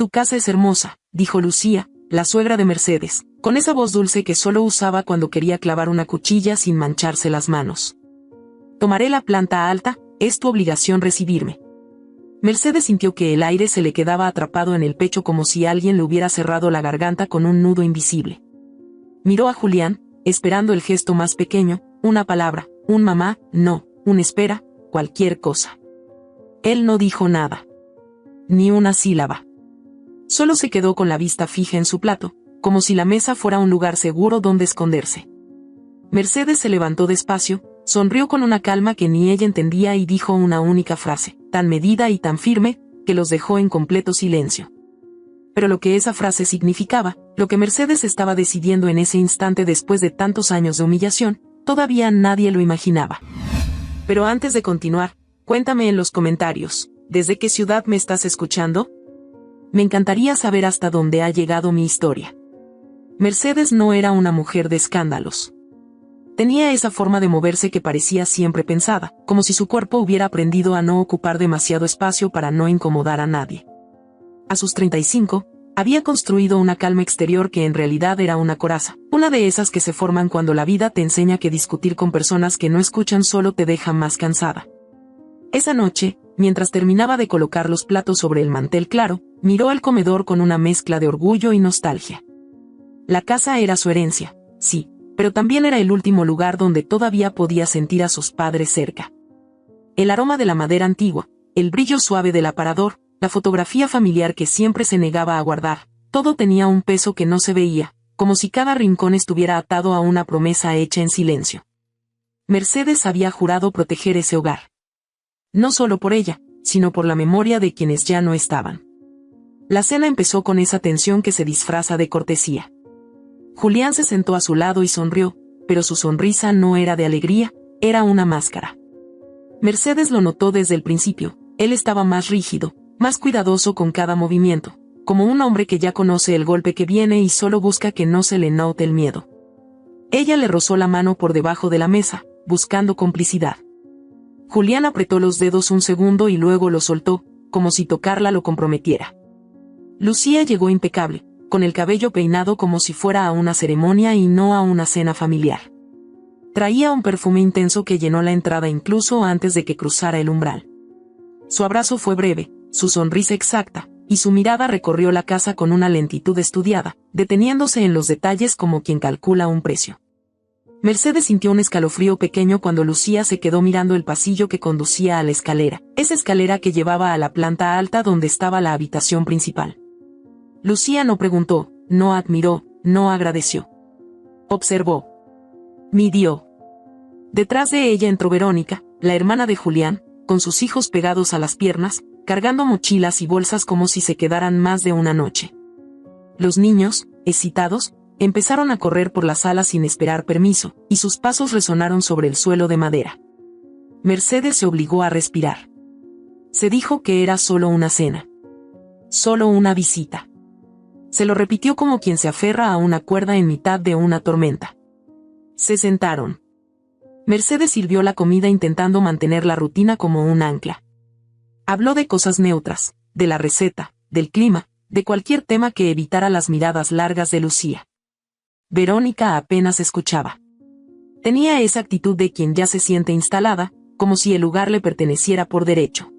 Tu casa es hermosa, dijo Lucía, la suegra de Mercedes, con esa voz dulce que solo usaba cuando quería clavar una cuchilla sin mancharse las manos. Tomaré la planta alta, es tu obligación recibirme. Mercedes sintió que el aire se le quedaba atrapado en el pecho como si alguien le hubiera cerrado la garganta con un nudo invisible. Miró a Julián, esperando el gesto más pequeño, una palabra, un mamá, no, un espera, cualquier cosa. Él no dijo nada. Ni una sílaba. Solo se quedó con la vista fija en su plato, como si la mesa fuera un lugar seguro donde esconderse. Mercedes se levantó despacio, sonrió con una calma que ni ella entendía y dijo una única frase, tan medida y tan firme, que los dejó en completo silencio. Pero lo que esa frase significaba, lo que Mercedes estaba decidiendo en ese instante después de tantos años de humillación, todavía nadie lo imaginaba. Pero antes de continuar, cuéntame en los comentarios, ¿desde qué ciudad me estás escuchando? Me encantaría saber hasta dónde ha llegado mi historia. Mercedes no era una mujer de escándalos. Tenía esa forma de moverse que parecía siempre pensada, como si su cuerpo hubiera aprendido a no ocupar demasiado espacio para no incomodar a nadie. A sus 35, había construido una calma exterior que en realidad era una coraza, una de esas que se forman cuando la vida te enseña que discutir con personas que no escuchan solo te deja más cansada. Esa noche, mientras terminaba de colocar los platos sobre el mantel claro, miró al comedor con una mezcla de orgullo y nostalgia. La casa era su herencia, sí, pero también era el último lugar donde todavía podía sentir a sus padres cerca. El aroma de la madera antigua, el brillo suave del aparador, la fotografía familiar que siempre se negaba a guardar, todo tenía un peso que no se veía, como si cada rincón estuviera atado a una promesa hecha en silencio. Mercedes había jurado proteger ese hogar. No solo por ella, sino por la memoria de quienes ya no estaban. La cena empezó con esa tensión que se disfraza de cortesía. Julián se sentó a su lado y sonrió, pero su sonrisa no era de alegría, era una máscara. Mercedes lo notó desde el principio, él estaba más rígido, más cuidadoso con cada movimiento, como un hombre que ya conoce el golpe que viene y solo busca que no se le note el miedo. Ella le rozó la mano por debajo de la mesa, buscando complicidad. Julián apretó los dedos un segundo y luego los soltó, como si tocarla lo comprometiera. Lucía llegó impecable, con el cabello peinado como si fuera a una ceremonia y no a una cena familiar. Traía un perfume intenso que llenó la entrada incluso antes de que cruzara el umbral. Su abrazo fue breve, su sonrisa exacta, y su mirada recorrió la casa con una lentitud estudiada, deteniéndose en los detalles como quien calcula un precio. Mercedes sintió un escalofrío pequeño cuando Lucía se quedó mirando el pasillo que conducía a la escalera, esa escalera que llevaba a la planta alta donde estaba la habitación principal. Lucía no preguntó, no admiró, no agradeció. Observó. Midió. Detrás de ella entró Verónica, la hermana de Julián, con sus hijos pegados a las piernas, cargando mochilas y bolsas como si se quedaran más de una noche. Los niños, excitados, empezaron a correr por la sala sin esperar permiso, y sus pasos resonaron sobre el suelo de madera. Mercedes se obligó a respirar. Se dijo que era solo una cena. Solo una visita. Se lo repitió como quien se aferra a una cuerda en mitad de una tormenta. Se sentaron. Mercedes sirvió la comida intentando mantener la rutina como un ancla. Habló de cosas neutras, de la receta, del clima, de cualquier tema que evitara las miradas largas de Lucía. Verónica apenas escuchaba. Tenía esa actitud de quien ya se siente instalada, como si el lugar le perteneciera por derecho.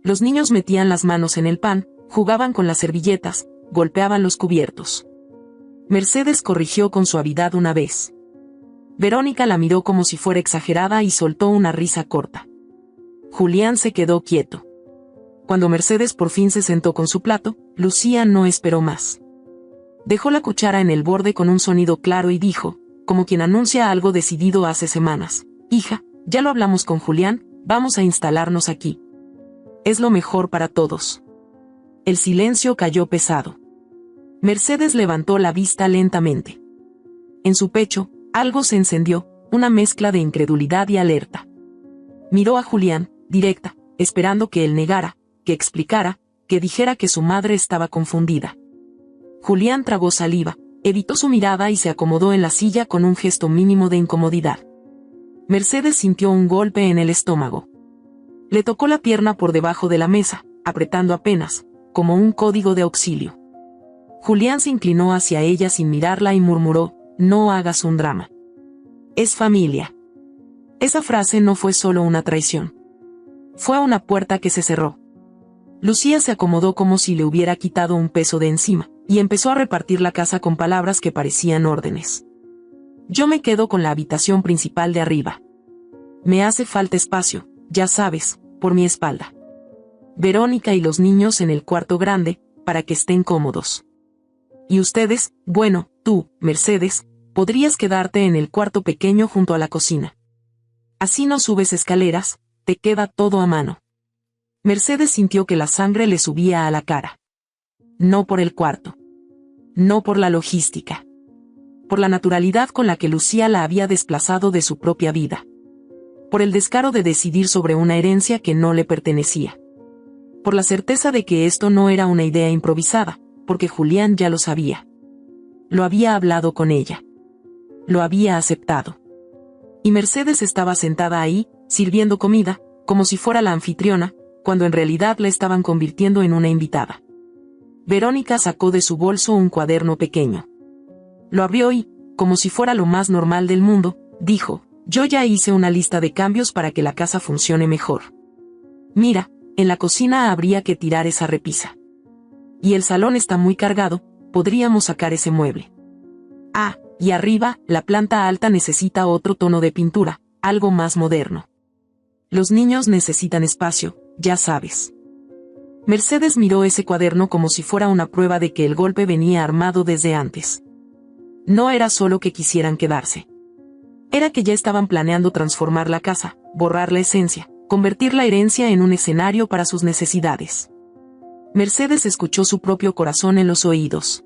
Los niños metían las manos en el pan, jugaban con las servilletas, golpeaban los cubiertos. Mercedes corrigió con suavidad una vez. Verónica la miró como si fuera exagerada y soltó una risa corta. Julián se quedó quieto. Cuando Mercedes por fin se sentó con su plato, Lucía no esperó más. Dejó la cuchara en el borde con un sonido claro y dijo, como quien anuncia algo decidido hace semanas: hija, ya lo hablamos con Julián, vamos a instalarnos aquí. Es lo mejor para todos. El silencio cayó pesado. Mercedes levantó la vista lentamente. En su pecho, algo se encendió, una mezcla de incredulidad y alerta. Miró a Julián, directa, esperando que él negara, que explicara, que dijera que su madre estaba confundida. Julián tragó saliva, evitó su mirada y se acomodó en la silla con un gesto mínimo de incomodidad. Mercedes sintió un golpe en el estómago. Le tocó la pierna por debajo de la mesa, apretando apenas, como un código de auxilio. Julián se inclinó hacia ella sin mirarla y murmuró: no hagas un drama. Es familia. Esa frase no fue solo una traición. Fue una puerta que se cerró. Lucía se acomodó como si le hubiera quitado un peso de encima, y empezó a repartir la casa con palabras que parecían órdenes. Yo me quedo con la habitación principal de arriba. Me hace falta espacio, ya sabes, por mi espalda. Verónica y los niños en el cuarto grande, para que estén cómodos. Y ustedes, bueno, tú, Mercedes, podrías quedarte en el cuarto pequeño junto a la cocina. Así no subes escaleras, te queda todo a mano. Mercedes sintió que la sangre le subía a la cara. No por el cuarto. No por la logística. Por la naturalidad con la que Lucía la había desplazado de su propia vida. Por el descaro de decidir sobre una herencia que no le pertenecía. Por la certeza de que esto no era una idea improvisada, porque Julián ya lo sabía. Lo había hablado con ella. Lo había aceptado. Y Mercedes estaba sentada ahí, sirviendo comida, como si fuera la anfitriona, cuando en realidad la estaban convirtiendo en una invitada. Verónica sacó de su bolso un cuaderno pequeño. Lo abrió y, como si fuera lo más normal del mundo, dijo: yo ya hice una lista de cambios para que la casa funcione mejor. Mira, en la cocina habría que tirar esa repisa. Y el salón está muy cargado, podríamos sacar ese mueble. Ah, y arriba, la planta alta necesita otro tono de pintura, algo más moderno. Los niños necesitan espacio, ya sabes. Mercedes miró ese cuaderno como si fuera una prueba de que el golpe venía armado desde antes. No era solo que quisieran quedarse. Era que ya estaban planeando transformar la casa, borrar la esencia, convertir la herencia en un escenario para sus necesidades. Mercedes escuchó su propio corazón en los oídos.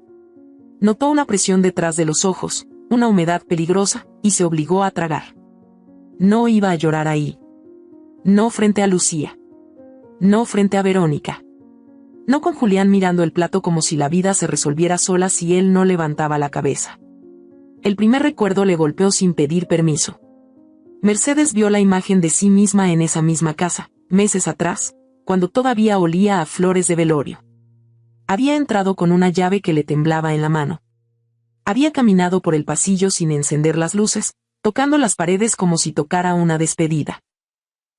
Notó una presión detrás de los ojos, una humedad peligrosa, y se obligó a tragar. No iba a llorar ahí. No frente a Lucía. No frente a Verónica. No con Julián mirando el plato como si la vida se resolviera sola si él no levantaba la cabeza. El primer recuerdo le golpeó sin pedir permiso. Mercedes vio la imagen de sí misma en esa misma casa, meses atrás, cuando todavía olía a flores de velorio. Había entrado con una llave que le temblaba en la mano. Había caminado por el pasillo sin encender las luces, tocando las paredes como si tocara una despedida.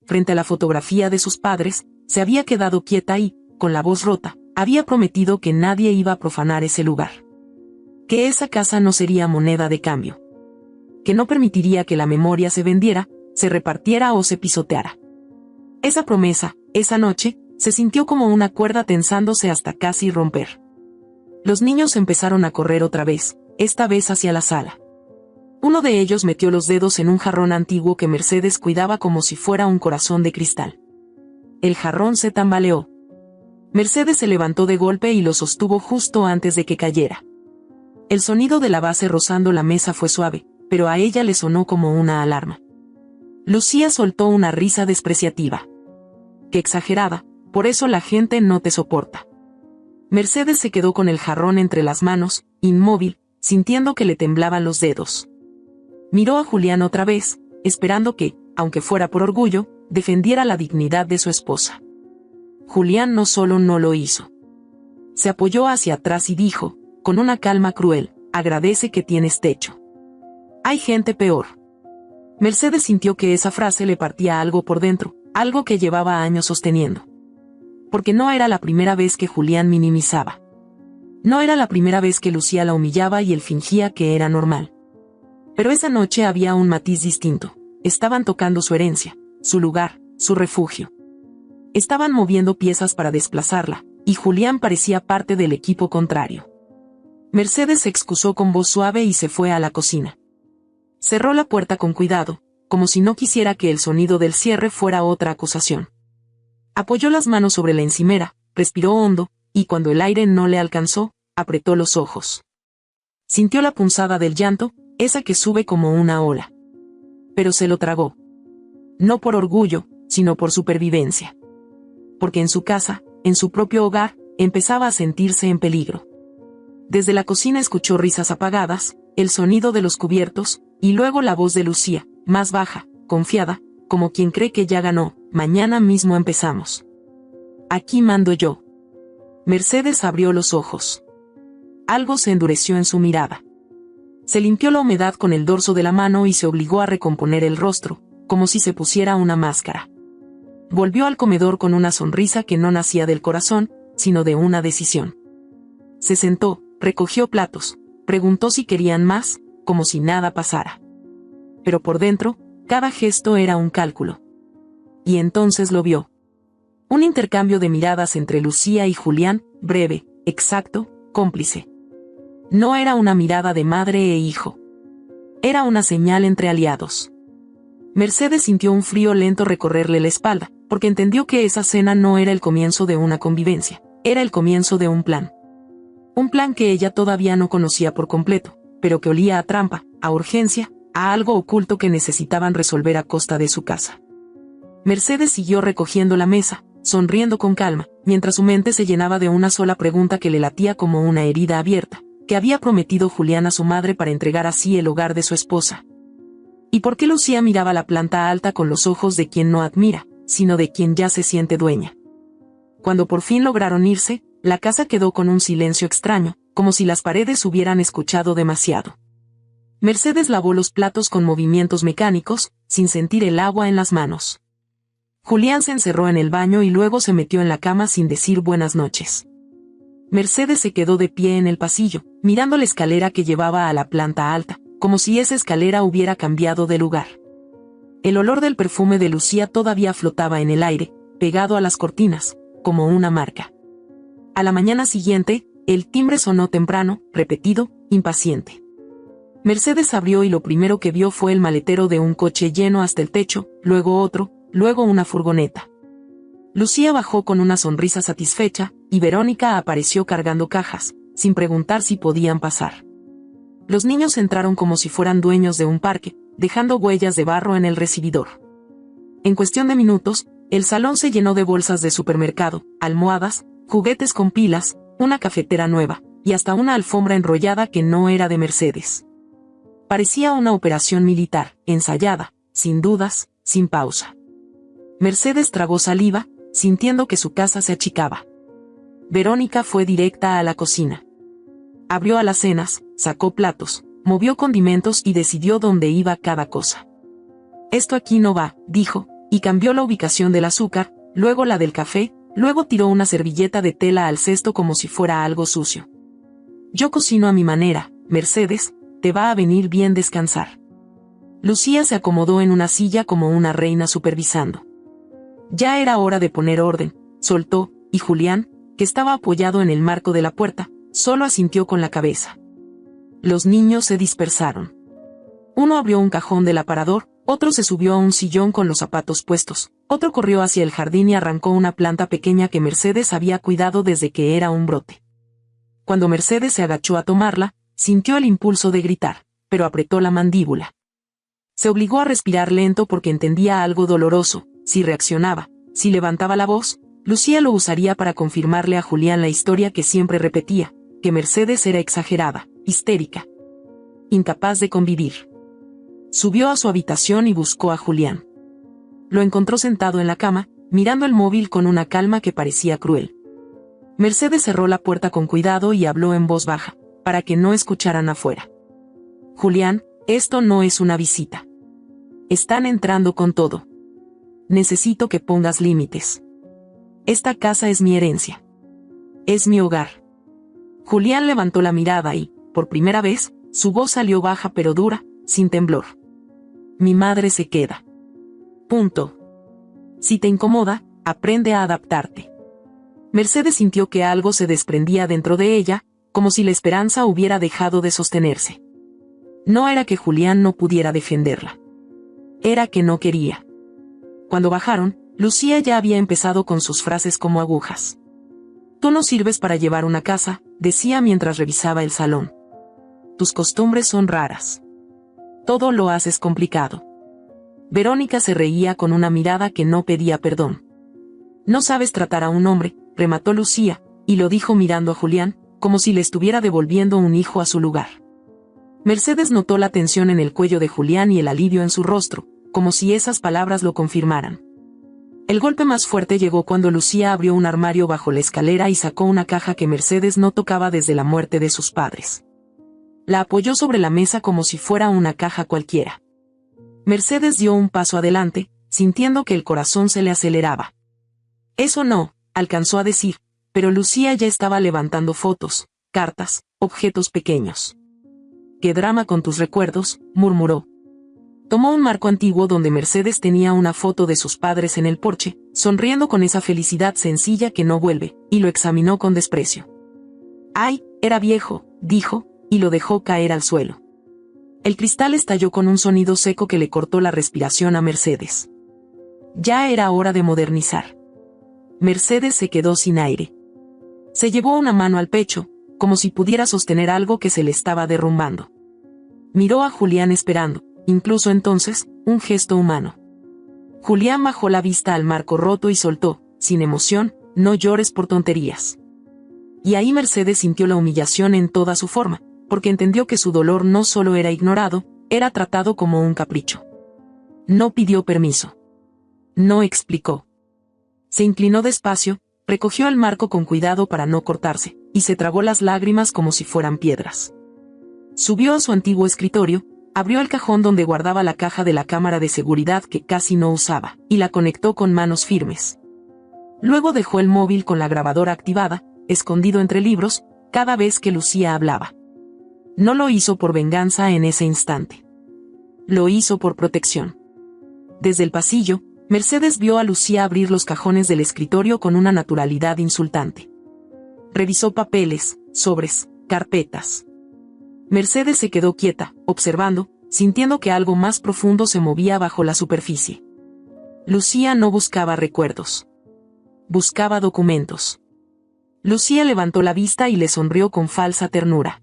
Frente a la fotografía de sus padres, se había quedado quieta y, con la voz rota, había prometido que nadie iba a profanar ese lugar. Que esa casa no sería moneda de cambio. Que no permitiría que la memoria se vendiera, se repartiera o se pisoteara. Esa promesa, esa noche, se sintió como una cuerda tensándose hasta casi romper. Los niños empezaron a correr otra vez, esta vez hacia la sala. Uno de ellos metió los dedos en un jarrón antiguo que Mercedes cuidaba como si fuera un corazón de cristal. El jarrón se tambaleó. Mercedes se levantó de golpe y lo sostuvo justo antes de que cayera. El sonido de la base rozando la mesa fue suave, pero a ella le sonó como una alarma. Lucía soltó una risa despreciativa. ¡Qué exagerada! Por eso la gente no te soporta. Mercedes se quedó con el jarrón entre las manos, inmóvil, sintiendo que le temblaban los dedos. Miró a Julián otra vez, esperando que, aunque fuera por orgullo, defendiera la dignidad de su esposa. Julián no solo no lo hizo. Se apoyó hacia atrás y dijo, con una calma cruel: agradece que tienes techo. Hay gente peor. Mercedes sintió que esa frase le partía algo por dentro, algo que llevaba años sosteniendo. Porque no era la primera vez que Julián minimizaba. No era la primera vez que Lucía la humillaba y él fingía que era normal. Pero esa noche había un matiz distinto. Estaban tocando su herencia, su lugar, su refugio. Estaban moviendo piezas para desplazarla, y Julián parecía parte del equipo contrario. Mercedes se excusó con voz suave y se fue a la cocina. Cerró la puerta con cuidado, como si no quisiera que el sonido del cierre fuera otra acusación. Apoyó las manos sobre la encimera, respiró hondo, y cuando el aire no le alcanzó, apretó los ojos. Sintió la punzada del llanto, esa que sube como una ola. Pero se lo tragó. No por orgullo, sino por supervivencia. Porque en su casa, en su propio hogar, empezaba a sentirse en peligro. Desde la cocina escuchó risas apagadas, el sonido de los cubiertos, y luego la voz de Lucía, más baja, confiada, como quien cree que ya ganó: mañana mismo empezamos. Aquí mando yo. Mercedes abrió los ojos. Algo se endureció en su mirada. Se limpió la humedad con el dorso de la mano y se obligó a recomponer el rostro, como si se pusiera una máscara. Volvió al comedor con una sonrisa que no nacía del corazón, sino de una decisión. Se sentó, recogió platos, preguntó si querían más, como si nada pasara. Pero por dentro, cada gesto era un cálculo. Y entonces lo vio. Un intercambio de miradas entre Lucía y Julián, breve, exacto, cómplice. No era una mirada de madre e hijo. Era una señal entre aliados. Mercedes sintió un frío lento recorrerle la espalda, porque entendió que esa cena no era el comienzo de una convivencia, era el comienzo de un plan. Un plan que ella todavía no conocía por completo, pero que olía a trampa, a urgencia, a algo oculto que necesitaban resolver a costa de su casa. Mercedes siguió recogiendo la mesa, sonriendo con calma, mientras su mente se llenaba de una sola pregunta que le latía como una herida abierta. ¿Qué había prometido Julián a su madre para entregar así el hogar de su esposa? ¿Y por qué Lucía miraba la planta alta con los ojos de quien no admira, sino de quien ya se siente dueña? Cuando por fin lograron irse, la casa quedó con un silencio extraño, como si las paredes hubieran escuchado demasiado. Mercedes lavó los platos con movimientos mecánicos, sin sentir el agua en las manos. Julián se encerró en el baño y luego se metió en la cama sin decir buenas noches. Mercedes se quedó de pie en el pasillo, mirando la escalera que llevaba a la planta alta, como si esa escalera hubiera cambiado de lugar. El olor del perfume de Lucía todavía flotaba en el aire, pegado a las cortinas, como una marca. A la mañana siguiente, el timbre sonó temprano, repetido, impaciente. Mercedes abrió y lo primero que vio fue el maletero de un coche lleno hasta el techo, luego otro, luego una furgoneta. Lucía bajó con una sonrisa satisfecha, y Verónica apareció cargando cajas, sin preguntar si podían pasar. Los niños entraron como si fueran dueños de un parque, dejando huellas de barro en el recibidor. En cuestión de minutos, el salón se llenó de bolsas de supermercado, almohadas, juguetes con pilas, una cafetera nueva, y hasta una alfombra enrollada que no era de Mercedes. Parecía una operación militar, ensayada, sin dudas, sin pausa. Mercedes tragó saliva, sintiendo que su casa se achicaba. Verónica fue directa a la cocina. Abrió alacenas, sacó platos, movió condimentos y decidió dónde iba cada cosa. Esto aquí no va, dijo, y cambió la ubicación del azúcar, luego la del café, luego tiró una servilleta de tela al cesto como si fuera algo sucio. Yo cocino a mi manera, Mercedes, te va a venir bien descansar. Lucía se acomodó en una silla como una reina supervisando. Ya era hora de poner orden, soltó, y Julián, que estaba apoyado en el marco de la puerta, solo asintió con la cabeza. Los niños se dispersaron. Uno abrió un cajón del aparador, otro se subió a un sillón con los zapatos puestos, otro corrió hacia el jardín y arrancó una planta pequeña que Mercedes había cuidado desde que era un brote. Cuando Mercedes se agachó a tomarla, sintió el impulso de gritar, pero apretó la mandíbula. Se obligó a respirar lento porque entendía algo doloroso. Si reaccionaba, si levantaba la voz, Lucía lo usaría para confirmarle a Julián la historia que siempre repetía, que Mercedes era exagerada, histérica, incapaz de convivir. Subió a su habitación y buscó a Julián. Lo encontró sentado en la cama, mirando el móvil con una calma que parecía cruel. Mercedes cerró la puerta con cuidado y habló en voz baja, para que no escucharan afuera. Julián, esto no es una visita. Están entrando con todo. Necesito que pongas límites. Esta casa es mi herencia. Es mi hogar. Julián levantó la mirada y, por primera vez, su voz salió baja pero dura, sin temblor. Mi madre se queda. Punto. Si te incomoda, aprende a adaptarte. Mercedes sintió que algo se desprendía dentro de ella, como si la esperanza hubiera dejado de sostenerse. No era que Julián no pudiera defenderla. Era que no quería. Cuando bajaron, Lucía ya había empezado con sus frases como agujas. Tú no sirves para llevar una casa, decía mientras revisaba el salón. Tus costumbres son raras. Todo lo haces complicado. Verónica se reía con una mirada que no pedía perdón. No sabes tratar a un hombre, remató Lucía, y lo dijo mirando a Julián, como si le estuviera devolviendo un hijo a su lugar. Mercedes notó la tensión en el cuello de Julián y el alivio en su rostro, como si esas palabras lo confirmaran. El golpe más fuerte llegó cuando Lucía abrió un armario bajo la escalera y sacó una caja que Mercedes no tocaba desde la muerte de sus padres. La apoyó sobre la mesa como si fuera una caja cualquiera. Mercedes dio un paso adelante, sintiendo que el corazón se le aceleraba. Eso no, alcanzó a decir, pero Lucía ya estaba levantando fotos, cartas, objetos pequeños. «¿Qué drama con tus recuerdos?», murmuró. Tomó un marco antiguo donde Mercedes tenía una foto de sus padres en el porche, sonriendo con esa felicidad sencilla que no vuelve, y lo examinó con desprecio. «Ay, era viejo», dijo, y lo dejó caer al suelo. El cristal estalló con un sonido seco que le cortó la respiración a Mercedes. Ya era hora de modernizar. Mercedes se quedó sin aire. Se llevó una mano al pecho, como si pudiera sostener algo que se le estaba derrumbando. Miró a Julián esperando, incluso entonces, un gesto humano. Julián bajó la vista al marco roto y soltó, sin emoción: «No llores por tonterías». Y ahí Mercedes sintió la humillación en toda su forma, porque entendió que su dolor no solo era ignorado, era tratado como un capricho. No pidió permiso. No explicó. Se inclinó despacio, recogió el marco con cuidado para no cortarse, y se tragó las lágrimas como si fueran piedras. Subió a su antiguo escritorio, abrió el cajón donde guardaba la caja de la cámara de seguridad que casi no usaba, y la conectó con manos firmes. Luego dejó el móvil con la grabadora activada, escondido entre libros, cada vez que Lucía hablaba. No lo hizo por venganza en ese instante. Lo hizo por protección. Desde el pasillo, Mercedes vio a Lucía abrir los cajones del escritorio con una naturalidad insultante. Revisó papeles, sobres, carpetas. Mercedes se quedó quieta, observando, sintiendo que algo más profundo se movía bajo la superficie. Lucía no buscaba recuerdos. Buscaba documentos. Lucía levantó la vista y le sonrió con falsa ternura.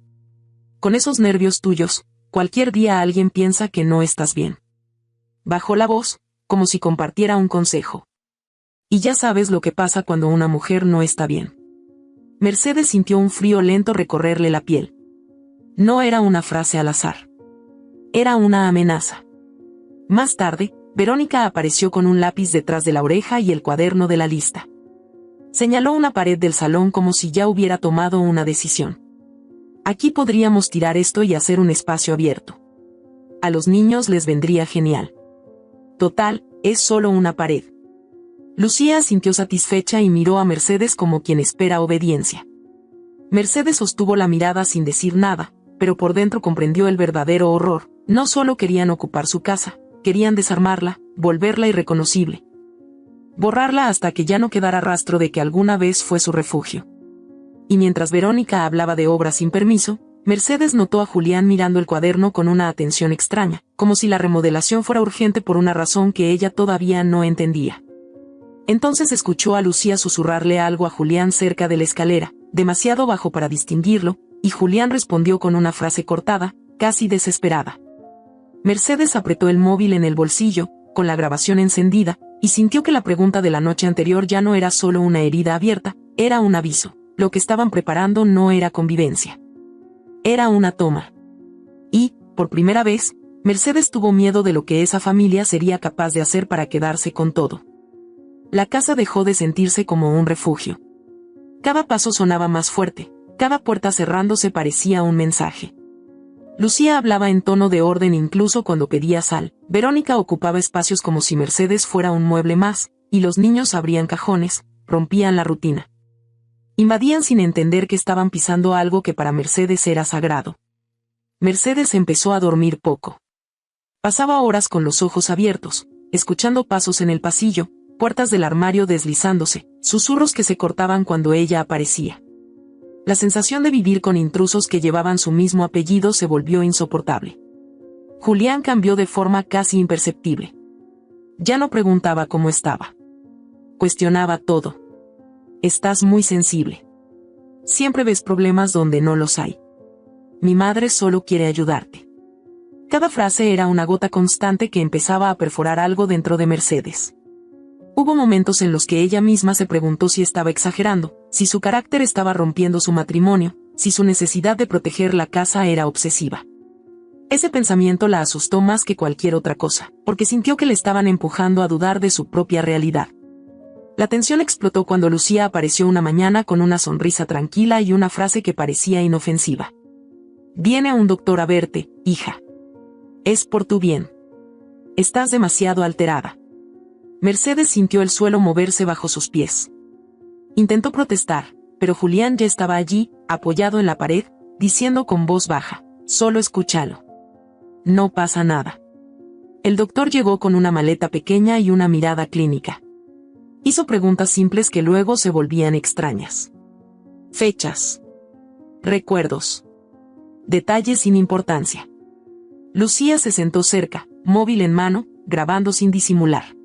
«Con esos nervios tuyos, cualquier día alguien piensa que no estás bien». Bajó la voz, como si compartiera un consejo. «Y ya sabes lo que pasa cuando una mujer no está bien». Mercedes sintió un frío lento recorrerle la piel. No era una frase al azar. Era una amenaza. Más tarde, Verónica apareció con un lápiz detrás de la oreja y el cuaderno de la lista. Señaló una pared del salón como si ya hubiera tomado una decisión. «Aquí podríamos tirar esto y hacer un espacio abierto. A los niños les vendría genial. Total, es solo una pared». Lucía sintió satisfecha y miró a Mercedes como quien espera obediencia. Mercedes sostuvo la mirada sin decir nada, pero por dentro comprendió el verdadero horror. No solo querían ocupar su casa, querían desarmarla, volverla irreconocible. Borrarla hasta que ya no quedara rastro de que alguna vez fue su refugio. Y mientras Verónica hablaba de obras sin permiso, Mercedes notó a Julián mirando el cuaderno con una atención extraña, como si la remodelación fuera urgente por una razón que ella todavía no entendía. Entonces escuchó a Lucía susurrarle algo a Julián cerca de la escalera, demasiado bajo para distinguirlo, y Julián respondió con una frase cortada, casi desesperada. Mercedes apretó el móvil en el bolsillo, con la grabación encendida, y sintió que la pregunta de la noche anterior ya no era solo una herida abierta, era un aviso. Lo que estaban preparando no era convivencia. Era una toma. Y, por primera vez, Mercedes tuvo miedo de lo que esa familia sería capaz de hacer para quedarse con todo. La casa dejó de sentirse como un refugio. Cada paso sonaba más fuerte, cada puerta cerrándose parecía un mensaje. Lucía hablaba en tono de orden incluso cuando pedía sal. Verónica ocupaba espacios como si Mercedes fuera un mueble más, y los niños abrían cajones, rompían la rutina. Invadían sin entender que estaban pisando algo que para Mercedes era sagrado. Mercedes empezó a dormir poco. Pasaba horas con los ojos abiertos, escuchando pasos en el pasillo, puertas del armario deslizándose, susurros que se cortaban cuando ella aparecía. La sensación de vivir con intrusos que llevaban su mismo apellido se volvió insoportable. Julián cambió de forma casi imperceptible. Ya no preguntaba cómo estaba. Cuestionaba todo. «Estás muy sensible. Siempre ves problemas donde no los hay. Mi madre solo quiere ayudarte». Cada frase era una gota constante que empezaba a perforar algo dentro de Mercedes. Hubo momentos en los que ella misma se preguntó si estaba exagerando, si su carácter estaba rompiendo su matrimonio, si su necesidad de proteger la casa era obsesiva. Ese pensamiento la asustó más que cualquier otra cosa, porque sintió que le estaban empujando a dudar de su propia realidad. La tensión explotó cuando Lucía apareció una mañana con una sonrisa tranquila y una frase que parecía inofensiva. «Viene un doctor a verte, hija. Es por tu bien. Estás demasiado alterada». Mercedes sintió el suelo moverse bajo sus pies. Intentó protestar, pero Julián ya estaba allí, apoyado en la pared, diciendo con voz baja: «Solo escúchalo. No pasa nada». El doctor llegó con una maleta pequeña y una mirada clínica. Hizo preguntas simples que luego se volvían extrañas. Fechas. Recuerdos. Detalles sin importancia. Lucía se sentó cerca, móvil en mano, grabando sin disimular.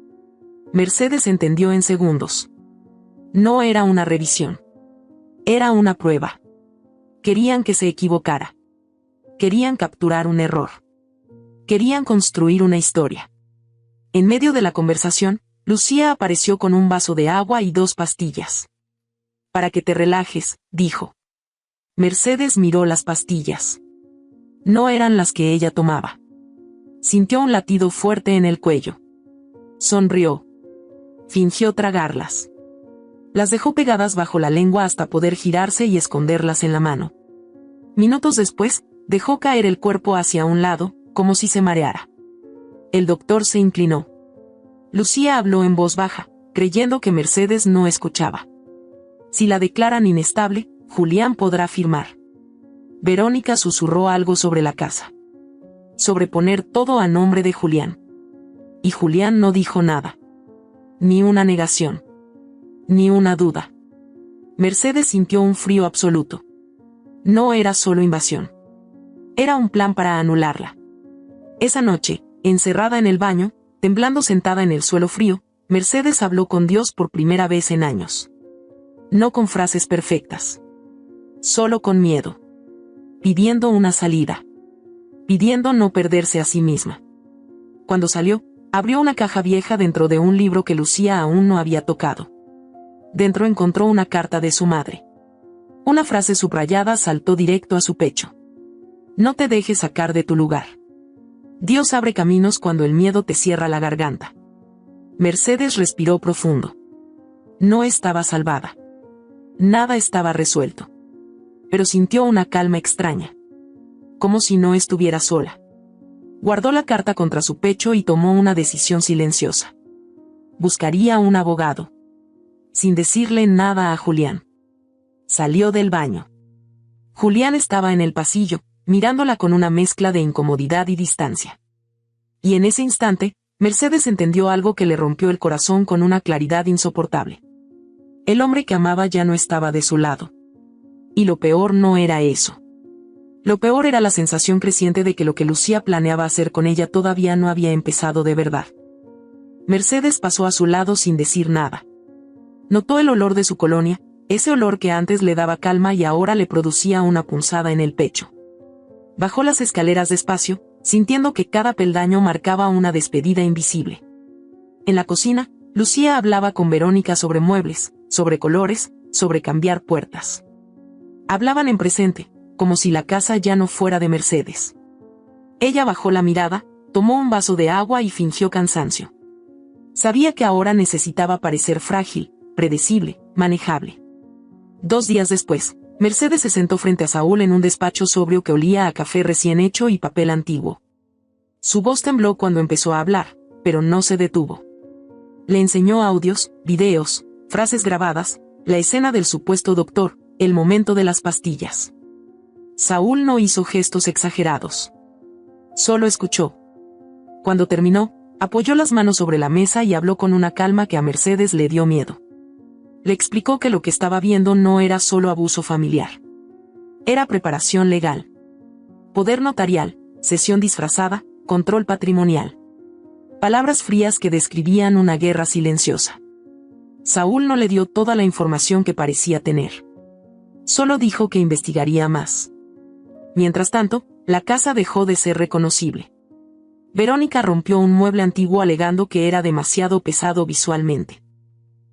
Mercedes entendió en segundos. No era una revisión. Era una prueba. Querían que se equivocara. Querían capturar un error. Querían construir una historia. En medio de la conversación, Lucía apareció con un vaso de agua y 2 pastillas. «Para que te relajes», dijo. Mercedes miró las pastillas. No eran las que ella tomaba. Sintió un latido fuerte en el cuello. Sonrió. Fingió tragarlas. Las dejó pegadas bajo la lengua hasta poder girarse y esconderlas en la mano. Minutos después, dejó caer el cuerpo hacia un lado, como si se mareara. El doctor se inclinó. Lucía habló en voz baja, creyendo que Mercedes no escuchaba. «Si la declaran inestable, Julián podrá firmar». Verónica susurró algo sobre la casa. Sobre poner todo a nombre de Julián. Y Julián no dijo nada. Ni una negación. Ni una duda. Mercedes sintió un frío absoluto. No era solo invasión. Era un plan para anularla. Esa noche, encerrada en el baño, temblando sentada en el suelo frío, Mercedes habló con Dios por primera vez en años. No con frases perfectas. Solo con miedo. Pidiendo una salida. Pidiendo no perderse a sí misma. Cuando salió, abrió una caja vieja dentro de un libro que Lucía aún no había tocado. Dentro encontró una carta de su madre. Una frase subrayada saltó directo a su pecho. «No te dejes sacar de tu lugar. Dios abre caminos cuando el miedo te cierra la garganta». Mercedes respiró profundo. No estaba salvada. Nada estaba resuelto. Pero sintió una calma extraña. Como si no estuviera sola. Guardó la carta contra su pecho y tomó una decisión silenciosa. Buscaría un abogado. Sin decirle nada a Julián. Salió del baño. Julián estaba en el pasillo, mirándola con una mezcla de incomodidad y distancia. Y en ese instante, Mercedes entendió algo que le rompió el corazón con una claridad insoportable. El hombre que amaba ya no estaba de su lado. Y lo peor no era eso. Lo peor era la sensación creciente de que lo que Lucía planeaba hacer con ella todavía no había empezado de verdad. Mercedes pasó a su lado sin decir nada. Notó el olor de su colonia, ese olor que antes le daba calma y ahora le producía una punzada en el pecho. Bajó las escaleras despacio, sintiendo que cada peldaño marcaba una despedida invisible. En la cocina, Lucía hablaba con Verónica sobre muebles, sobre colores, sobre cambiar puertas. Hablaban en presente, como si la casa ya no fuera de Mercedes. Ella bajó la mirada, tomó un vaso de agua y fingió cansancio. Sabía que ahora necesitaba parecer frágil, predecible, manejable. 2 días después, Mercedes se sentó frente a Saúl en un despacho sobrio que olía a café recién hecho y papel antiguo. Su voz tembló cuando empezó a hablar, pero no se detuvo. Le enseñó audios, videos, frases grabadas, la escena del supuesto doctor, el momento de las pastillas. Saúl no hizo gestos exagerados. Solo escuchó. Cuando terminó, apoyó las manos sobre la mesa y habló con una calma que a Mercedes le dio miedo. Le explicó que lo que estaba viendo no era solo abuso familiar. Era preparación legal. Poder notarial, cesión disfrazada, control patrimonial. Palabras frías que describían una guerra silenciosa. Saúl no le dio toda la información que parecía tener. Solo dijo que investigaría más. Mientras tanto, la casa dejó de ser reconocible. Verónica rompió un mueble antiguo alegando que era demasiado pesado visualmente.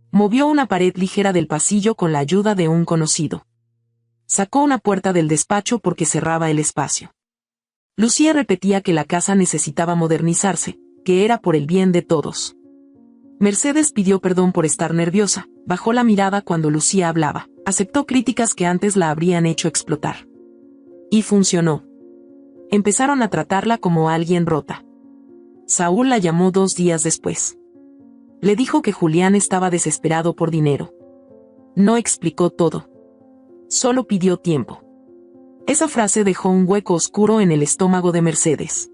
Movió una pared ligera del pasillo con la ayuda de un conocido. Sacó una puerta del despacho porque cerraba el espacio. Lucía repetía que la casa necesitaba modernizarse, que era por el bien de todos. Mercedes pidió perdón por estar nerviosa, bajó la mirada cuando Lucía hablaba, aceptó críticas que antes la habrían hecho explotar. Y funcionó. Empezaron a tratarla como alguien rota. Saúl la llamó 2 días después. Le dijo que Julián estaba desesperado por dinero. No explicó todo. Solo pidió tiempo. Esa frase dejó un hueco oscuro en el estómago de Mercedes.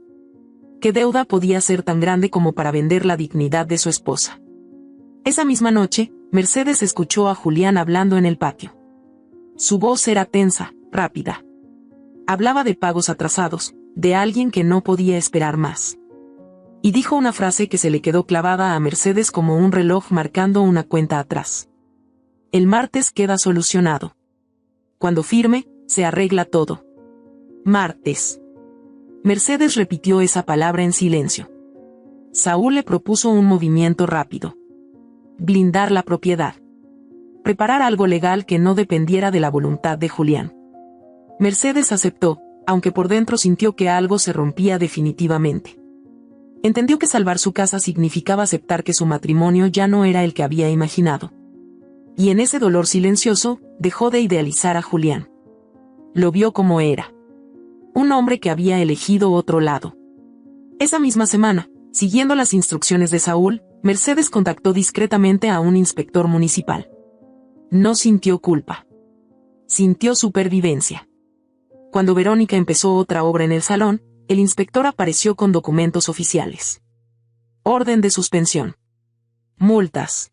¿Qué deuda podía ser tan grande como para vender la dignidad de su esposa? Esa misma noche, Mercedes escuchó a Julián hablando en el patio. Su voz era tensa, rápida. Hablaba de pagos atrasados, de alguien que no podía esperar más. Y dijo una frase que se le quedó clavada a Mercedes como un reloj marcando una cuenta atrás. El martes queda solucionado. Cuando firme, se arregla todo. Martes. Mercedes repitió esa palabra en silencio. Saúl le propuso un movimiento rápido. Blindar la propiedad. Preparar algo legal que no dependiera de la voluntad de Julián. Mercedes aceptó, aunque por dentro sintió que algo se rompía definitivamente. Entendió que salvar su casa significaba aceptar que su matrimonio ya no era el que había imaginado. Y en ese dolor silencioso, dejó de idealizar a Julián. Lo vio como era. Un hombre que había elegido otro lado. Esa misma semana, siguiendo las instrucciones de Saúl, Mercedes contactó discretamente a un inspector municipal. No sintió culpa. Sintió supervivencia. Cuando Verónica empezó otra obra en el salón, el inspector apareció con documentos oficiales. Orden de suspensión. Multas.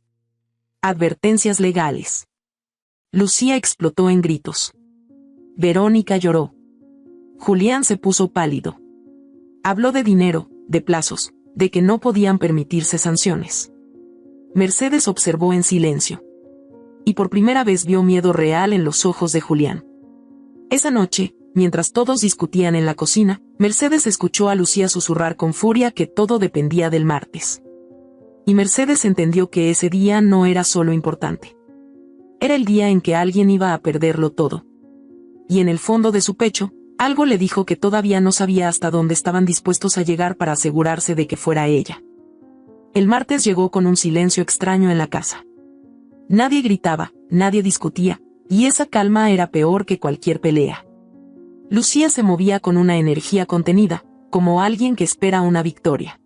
Advertencias legales. Lucía explotó en gritos. Verónica lloró. Julián se puso pálido. Habló de dinero, de plazos, de que no podían permitirse sanciones. Mercedes observó en silencio. Y por primera vez vio miedo real en los ojos de Julián. Esa noche, mientras todos discutían en la cocina, Mercedes escuchó a Lucía susurrar con furia que todo dependía del martes. Y Mercedes entendió que ese día no era solo importante. Era el día en que alguien iba a perderlo todo. Y en el fondo de su pecho, algo le dijo que todavía no sabía hasta dónde estaban dispuestos a llegar para asegurarse de que fuera ella. El martes llegó con un silencio extraño en la casa. Nadie gritaba, nadie discutía, y esa calma era peor que cualquier pelea. Lucía se movía con una energía contenida, como alguien que espera una victoria.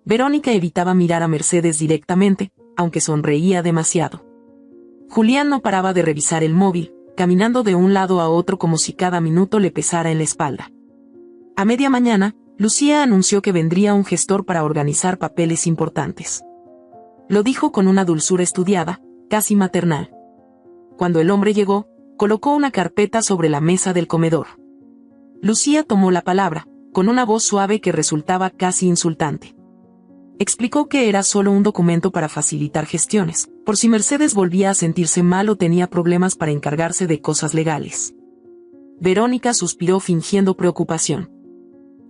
Verónica evitaba mirar a Mercedes directamente, aunque sonreía demasiado. Julián no paraba de revisar el móvil, caminando de un lado a otro como si cada minuto le pesara en la espalda. A media mañana, Lucía anunció que vendría un gestor para organizar papeles importantes. Lo dijo con una dulzura estudiada, casi maternal. Cuando el hombre llegó, colocó una carpeta sobre la mesa del comedor. Lucía tomó la palabra, con una voz suave que resultaba casi insultante. Explicó que era solo un documento para facilitar gestiones, por si Mercedes volvía a sentirse mal o tenía problemas para encargarse de cosas legales. Verónica suspiró fingiendo preocupación.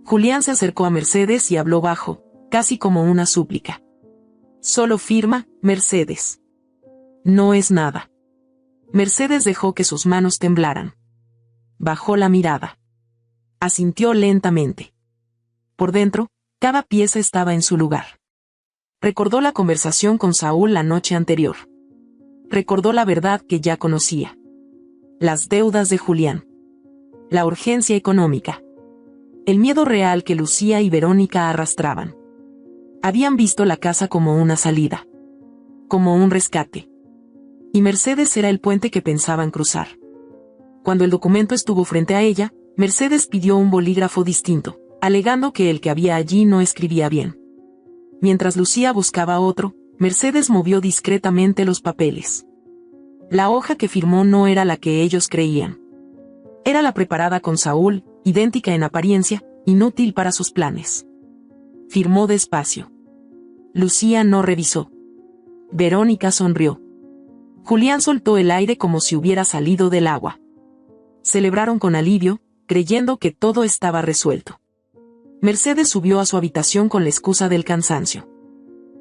Julián se acercó a Mercedes y habló bajo, casi como una súplica. Solo firma, Mercedes. No es nada. Mercedes dejó que sus manos temblaran. Bajó la mirada. Asintió lentamente. Por dentro, cada pieza estaba en su lugar. Recordó la conversación con Saúl la noche anterior. Recordó la verdad que ya conocía. Las deudas de Julián. La urgencia económica. El miedo real que Lucía y Verónica arrastraban. Habían visto la casa como una salida. Como un rescate. Y Mercedes era el puente que pensaban cruzar. Cuando el documento estuvo frente a ella, Mercedes pidió un bolígrafo distinto, alegando que el que había allí no escribía bien. Mientras Lucía buscaba otro, Mercedes movió discretamente los papeles. La hoja que firmó no era la que ellos creían. Era la preparada con Saúl, idéntica en apariencia, inútil para sus planes. Firmó despacio. Lucía no revisó. Verónica sonrió. Julián soltó el aire como si hubiera salido del agua. Celebraron con alivio, creyendo que todo estaba resuelto. Mercedes subió a su habitación con la excusa del cansancio.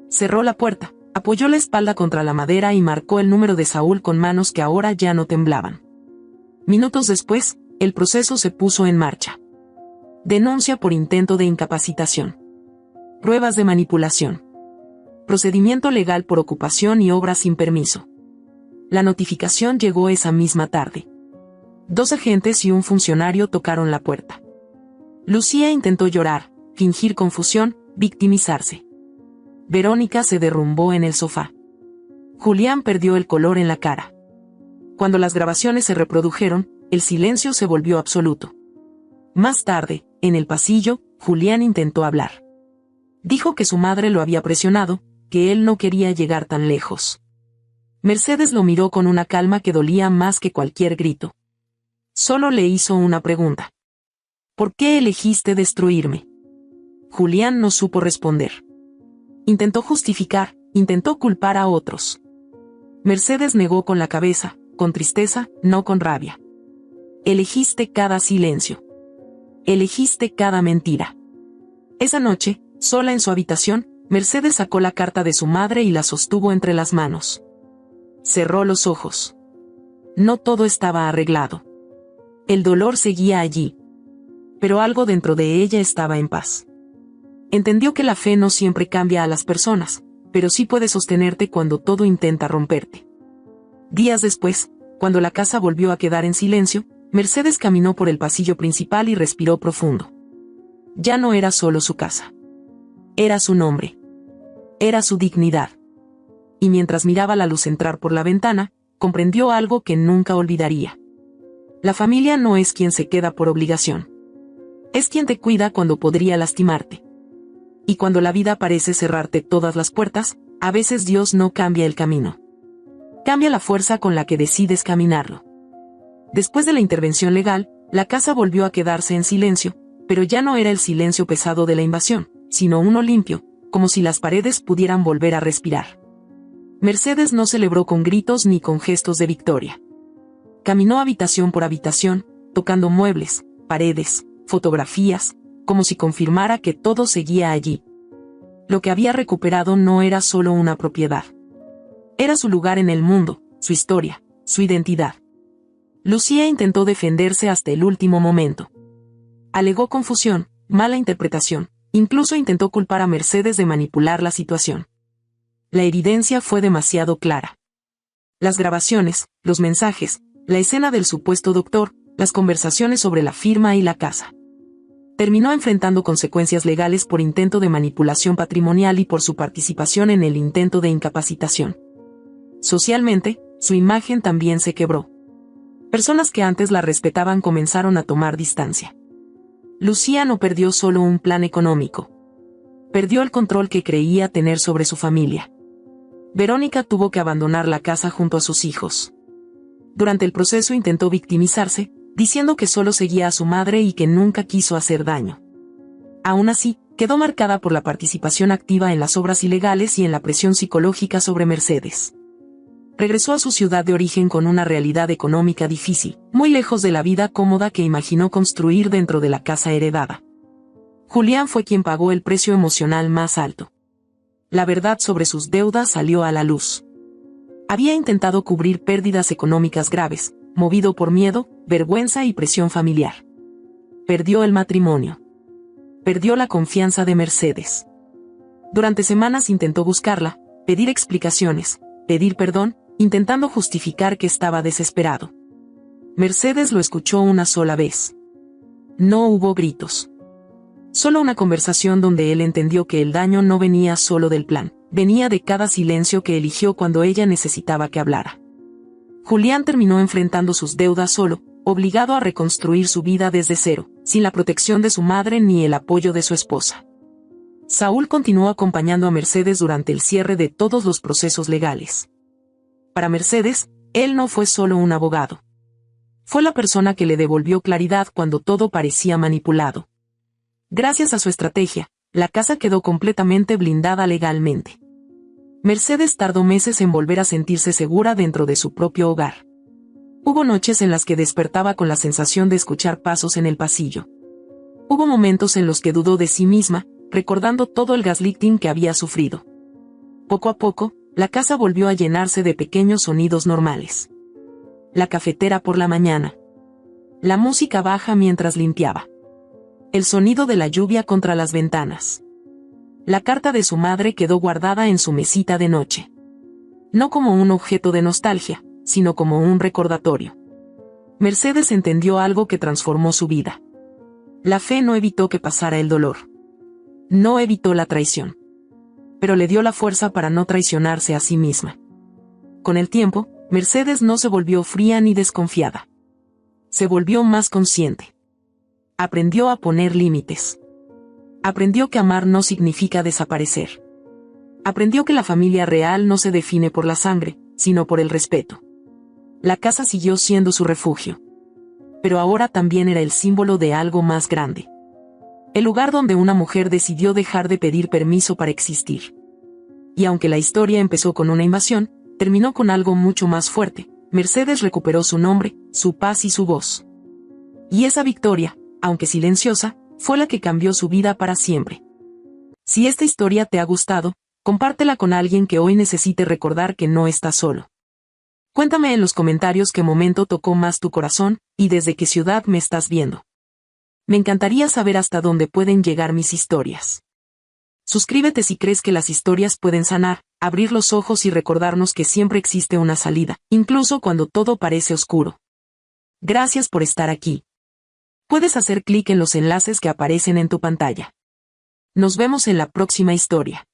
Cerró la puerta, apoyó la espalda contra la madera y marcó el número de Saúl con manos que ahora ya no temblaban. Minutos después, el proceso se puso en marcha. Denuncia por intento de incapacitación. Pruebas de manipulación. Procedimiento legal por ocupación y obra sin permiso. La notificación llegó esa misma tarde. 2 agentes y un funcionario tocaron la puerta. Lucía intentó llorar, fingir confusión, victimizarse. Verónica se derrumbó en el sofá. Julián perdió el color en la cara. Cuando las grabaciones se reprodujeron, el silencio se volvió absoluto. Más tarde, en el pasillo, Julián intentó hablar. Dijo que su madre lo había presionado, que él no quería llegar tan lejos. Mercedes lo miró con una calma que dolía más que cualquier grito. Solo le hizo una pregunta. ¿Por qué elegiste destruirme? Julián no supo responder. Intentó justificar, intentó culpar a otros. Mercedes negó con la cabeza, con tristeza, no con rabia. Elegiste cada silencio. Elegiste cada mentira. Esa noche, sola en su habitación, Mercedes sacó la carta de su madre y la sostuvo entre las manos. Cerró los ojos. No todo estaba arreglado. El dolor seguía allí. Pero algo dentro de ella estaba en paz. Entendió que la fe no siempre cambia a las personas, pero sí puede sostenerte cuando todo intenta romperte. Días después, cuando la casa volvió a quedar en silencio, Mercedes caminó por el pasillo principal y respiró profundo. Ya no era solo su casa. Era su nombre. Era su dignidad. Y mientras miraba la luz entrar por la ventana, comprendió algo que nunca olvidaría. La familia no es quien se queda por obligación. Es quien te cuida cuando podría lastimarte. Y cuando la vida parece cerrarte todas las puertas, a veces Dios no cambia el camino. Cambia la fuerza con la que decides caminarlo. Después de la intervención legal, la casa volvió a quedarse en silencio, pero ya no era el silencio pesado de la invasión, sino uno limpio, como si las paredes pudieran volver a respirar. Mercedes no celebró con gritos ni con gestos de victoria. Caminó habitación por habitación, tocando muebles, paredes, fotografías, como si confirmara que todo seguía allí. Lo que había recuperado no era solo una propiedad. Era su lugar en el mundo, su historia, su identidad. Lucía intentó defenderse hasta el último momento. Alegó confusión, mala interpretación, incluso intentó culpar a Mercedes de manipular la situación. La evidencia fue demasiado clara. Las grabaciones, los mensajes, la escena del supuesto doctor, las conversaciones sobre la firma y la casa. Terminó enfrentando consecuencias legales por intento de manipulación patrimonial y por su participación en el intento de incapacitación. Socialmente, su imagen también se quebró. Personas que antes la respetaban comenzaron a tomar distancia. Lucía no perdió solo un plan económico. Perdió el control que creía tener sobre su familia. Verónica tuvo que abandonar la casa junto a sus hijos. Durante el proceso intentó victimizarse, diciendo que solo seguía a su madre y que nunca quiso hacer daño. Aún así, quedó marcada por la participación activa en las obras ilegales y en la presión psicológica sobre Mercedes. Regresó a su ciudad de origen con una realidad económica difícil, muy lejos de la vida cómoda que imaginó construir dentro de la casa heredada. Julián fue quien pagó el precio emocional más alto. La verdad sobre sus deudas salió a la luz. Había intentado cubrir pérdidas económicas graves, movido por miedo, vergüenza y presión familiar. Perdió el matrimonio. Perdió la confianza de Mercedes. Durante semanas intentó buscarla, pedir explicaciones, pedir perdón, intentando justificar que estaba desesperado. Mercedes lo escuchó una sola vez. No hubo gritos. Solo una conversación donde él entendió que el daño no venía solo del plan, venía de cada silencio que eligió cuando ella necesitaba que hablara. Julián terminó enfrentando sus deudas solo, obligado a reconstruir su vida desde cero, sin la protección de su madre ni el apoyo de su esposa. Saúl continuó acompañando a Mercedes durante el cierre de todos los procesos legales. Para Mercedes, él no fue solo un abogado. Fue la persona que le devolvió claridad cuando todo parecía manipulado. Gracias a su estrategia, la casa quedó completamente blindada legalmente. Mercedes tardó meses en volver a sentirse segura dentro de su propio hogar. Hubo noches en las que despertaba con la sensación de escuchar pasos en el pasillo. Hubo momentos en los que dudó de sí misma, recordando todo el gaslighting que había sufrido. Poco a poco, la casa volvió a llenarse de pequeños sonidos normales. La cafetera por la mañana. La música baja mientras limpiaba. El sonido de la lluvia contra las ventanas. La carta de su madre quedó guardada en su mesita de noche. No como un objeto de nostalgia, sino como un recordatorio. Mercedes entendió algo que transformó su vida. La fe no evitó que pasara el dolor. No evitó la traición. Pero le dio la fuerza para no traicionarse a sí misma. Con el tiempo, Mercedes no se volvió fría ni desconfiada. Se volvió más consciente. Aprendió a poner límites. Aprendió que amar no significa desaparecer. Aprendió que la familia real no se define por la sangre, sino por el respeto. La casa siguió siendo su refugio. Pero ahora también era el símbolo de algo más grande. El lugar donde una mujer decidió dejar de pedir permiso para existir. Y aunque la historia empezó con una invasión, terminó con algo mucho más fuerte. Mercedes recuperó su nombre, su paz y su voz. Y esa victoria, aunque silenciosa, fue la que cambió su vida para siempre. Si esta historia te ha gustado, compártela con alguien que hoy necesite recordar que no está solo. Cuéntame en los comentarios qué momento tocó más tu corazón, y desde qué ciudad me estás viendo. Me encantaría saber hasta dónde pueden llegar mis historias. Suscríbete si crees que las historias pueden sanar, abrir los ojos y recordarnos que siempre existe una salida, incluso cuando todo parece oscuro. Gracias por estar aquí. Puedes hacer clic en los enlaces que aparecen en tu pantalla. Nos vemos en la próxima historia.